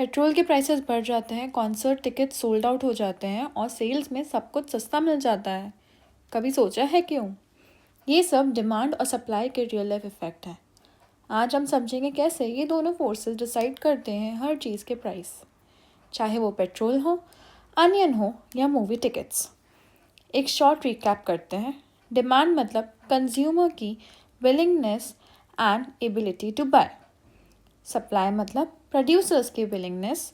Petrol के prices बढ़ जाते हैं, कॉन्सर्ट टिकट सोल्ड आउट हो जाते हैं और सेल्स में सब कुछ सस्ता मिल जाता है। कभी सोचा है क्यों? ये सब डिमांड और सप्लाई के रियल लाइफ इफेक्ट है। आज हम समझेंगे कैसे ये दोनों फोर्सेस डिसाइड करते हैं हर चीज़ के प्राइस, चाहे वो पेट्रोल हो, अनियन हो या मूवी टिकट्स। एक शॉर्ट रिकैप करते हैं। डिमांड मतलब कंज्यूमर की willingness and ability to buy. Supply मतलब प्रोड्यूसर्स की विलिंगनेस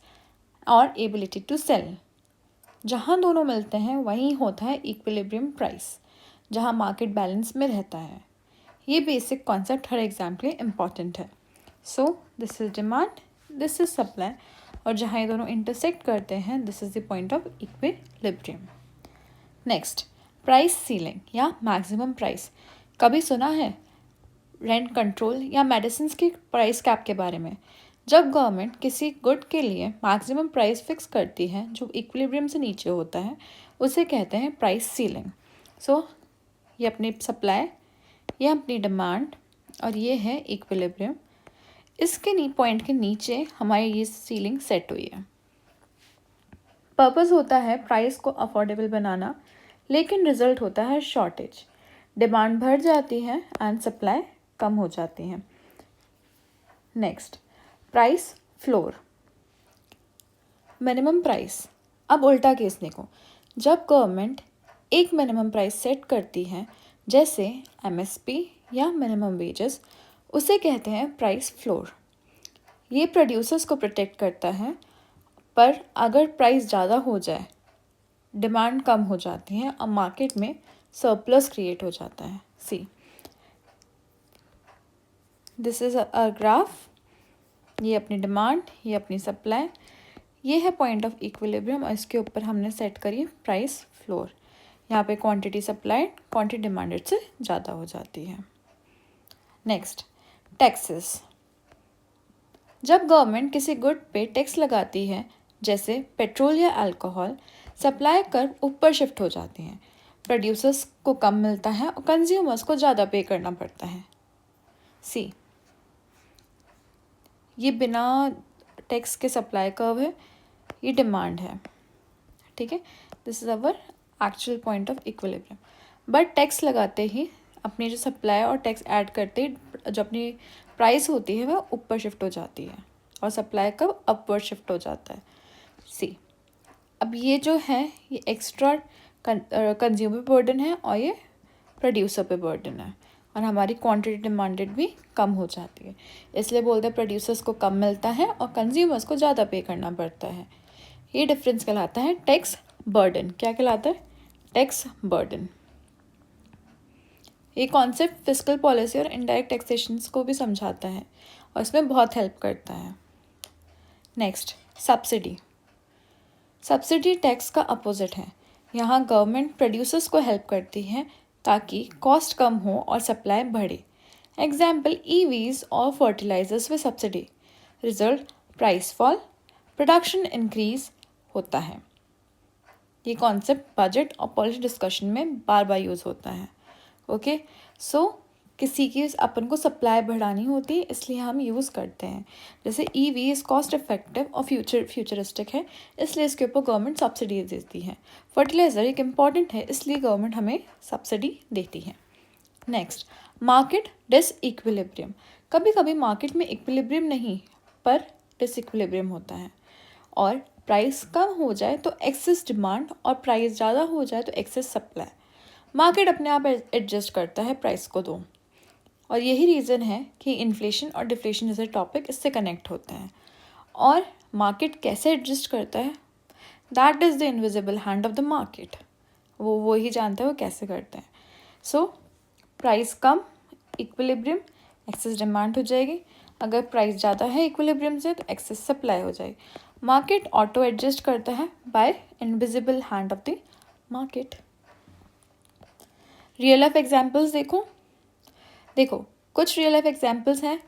और एबिलिटी टू सेल। जहाँ दोनों मिलते हैं वहीं होता है इक्विलिब्रियम प्राइस, जहाँ मार्केट बैलेंस में रहता है। ये बेसिक कॉन्सेप्ट हर एग्जाम के लिए इम्पॉर्टेंट है। So this is demand, this is supply, और जहाँ ये दोनों इंटरसेक्ट करते हैं this is the point of equilibrium. Next, price ceiling या मैक्सिमम प्राइस। कभी सुना है रेंट कंट्रोल या मेडिसिन की प्राइस कैप के बारे में? जब गवर्नमेंट किसी गुड के लिए मैक्सिमम प्राइस फिक्स करती है जो इक्विलिब्रियम से नीचे होता है, उसे कहते हैं प्राइस सीलिंग। सो ये अपनी सप्लाई, ये अपनी डिमांड और ये है इक्विलिब्रियम। इसके पॉइंट के नीचे हमारी ये सीलिंग सेट हुई है। पर्पस होता है प्राइस को अफोर्डेबल बनाना, लेकिन रिजल्ट होता है शॉर्टेज। डिमांड बढ़ जाती है एंड सप्लाई कम हो जाती है। Next, price floor, minimum price. अब उल्टा केस देखो, जब गवर्नमेंट एक मिनिमम प्राइस सेट करती है जैसे एमएसपी या मिनिमम वेजेस, उसे कहते हैं प्राइस फ्लोर। ये प्रोड्यूसर्स को प्रोटेक्ट करता है, पर अगर प्राइस ज़्यादा हो जाए डिमांड कम हो जाती है और मार्केट में सरप्लस क्रिएट हो जाता है। See this is a graph. ये अपनी डिमांड, ये अपनी सप्लाई, ये है पॉइंट ऑफ इक्विलिब्रियम और इसके ऊपर हमने सेट करी प्राइस फ्लोर। यहाँ पे क्वांटिटी सप्लाइड, क्वांटिटी डिमांडेड से ज़्यादा हो जाती है। Next, taxes. जब गवर्नमेंट किसी गुड पे टैक्स लगाती है जैसे पेट्रोल या अल्कोहल, सप्लाई कर्व ऊपर शिफ्ट हो जाती हैं। प्रोड्यूसर्स को कम मिलता है और कंज्यूमर्स को ज़्यादा पे करना पड़ता है। सी, ये बिना टैक्स के सप्लाई कर्व है, ये डिमांड है, ठीक है। This is our actual point of equilibrium. But tax लगाते ही अपनी जो सप्लाई और टैक्स ऐड करते ही जो अपनी प्राइस होती है वह ऊपर शिफ्ट हो जाती है और सप्लाई कर्व अपवर्ड शिफ्ट हो जाता है। सी, अब ये जो है ये एक्स्ट्रा कंज्यूमर बर्डन है और ये प्रोड्यूसर पे बर्डन है, और हमारी क्वांटिटी डिमांडेड भी कम हो जाती है। इसलिए बोलते हैं प्रोड्यूसर्स को कम मिलता है और कंज्यूमर्स को ज़्यादा पे करना पड़ता है। ये डिफरेंस कहलाता है टैक्स बर्डन। क्या कहलाता है? Tax burden. ये कॉन्सेप्ट फिस्कल पॉलिसी और इनडायरेक्ट टैक्सेशन को भी समझाता है और इसमें बहुत हेल्प करता है। Next, subsidy. सब्सिडी टैक्स का अपोजिट है। यहाँ गवर्नमेंट प्रोड्यूसर्स को हेल्प करती है ताकि कॉस्ट कम हो और सप्लाई बढ़े। एग्जाम्पल, ईवीज और फर्टिलाइजर्स में subsidy, result price fall, production increase होता है। ये कॉन्सेप्ट बजट और पॉलिसी डिस्कशन में बार बार यूज़ होता है। ओके, सो किसी की अपन को सप्लाई बढ़ानी होती है इसलिए हम यूज़ करते हैं। जैसे ईवी इज़ कॉस्ट इफेक्टिव और फ्यूचरिस्टिक है, इसलिए इसके ऊपर गवर्नमेंट सब्सिडी देती है। फर्टिलाइज़र एक इम्पॉर्टेंट है इसलिए गवर्नमेंट हमें सब्सिडी देती है। Next, market disequilibrium. कभी कभी मार्केट में इक्विलिब्रियम नहीं पर डिसइक्विलिब्रियम होता है, और प्राइस कम हो जाए तो एक्सेस डिमांड और प्राइस ज़्यादा हो जाए तो एक्सेस सप्लाई। मार्केट अपने आप एडजस्ट करता है प्राइस को दो, और यही रीज़न है कि इन्फ्लेशन और डिफ्लेशन जैसे टॉपिक इससे कनेक्ट होते हैं। और मार्केट कैसे एडजस्ट करता है? That is the invisible hand of the market. वो ही जानता है वो कैसे करते हैं। सो प्राइस कम, इक्विलिब्रियम, एक्सेस डिमांड हो जाएगी। अगर प्राइस ज़्यादा है इक्विलिब्रियम से तो एक्सेस सप्लाई हो जाएगी। मार्केट ऑटो एडजस्ट करता है by invisible hand of the market. Real life examples देखो कुछ रियल लाइफ एग्जाम्पल्स हैं।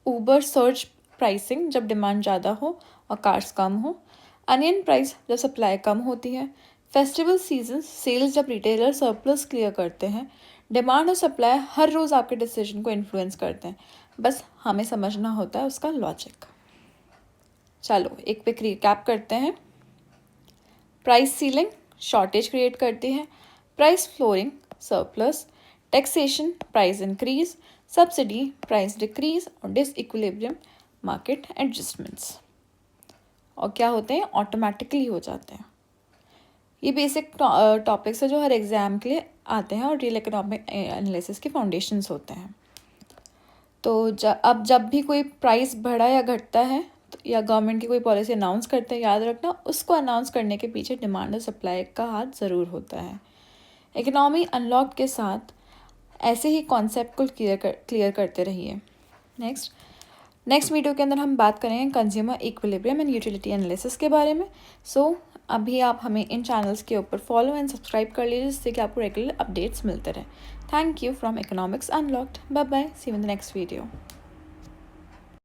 ऊबर सर्च प्राइसिंग जब डिमांड ज़्यादा हो और कार्स कम हो। अनियन प्राइस जब सप्लाई कम होती है। फेस्टिवल सीजन सेल्स जब रिटेलर सरप्लस क्लियर करते हैं। डिमांड और सप्लाई हर रोज़ आपके डिसीजन को इन्फ्लुएंस करते हैं, बस हमें समझना होता है उसका लॉजिक। चलो एक क्विक रिकैप करते हैं। प्राइस सीलिंग शॉर्टेज क्रिएट करती है, price flooring surplus, taxation price increase, subsidy price decrease और डिसइक्विलिब्रियम मार्केट एडजस्टमेंट्स। और क्या होते हैं, ऑटोमेटिकली हो जाते हैं। ये बेसिक टॉपिक्स है जो हर एग्ज़ाम के लिए आते हैं और रियल इकोनॉमिक एनालिसिस के फाउंडेशंस होते हैं। तो अब जब भी कोई प्राइस बढ़ा या घटता है तो या गवर्नमेंट की कोई पॉलिसी अनाउंस करते हैं, याद रखना उसको अनाउंस करने के पीछे डिमांड और सप्लाई का हाथ ज़रूर होता है। इकोनॉमी अनलॉक के साथ ऐसे ही कॉन्सेप्ट को क्लियर करते रहिए। नेक्स्ट वीडियो के अंदर हम बात करेंगे consumer equilibrium and utility analysis के बारे में। अभी आप हमें इन चैनल्स के ऊपर फॉलो एंड सब्सक्राइब कर लीजिए जिससे कि आपको रेगुलर अपडेट्स मिलते रहे। Thank you from Economics Unlocked. Bye bye, see you in the next video.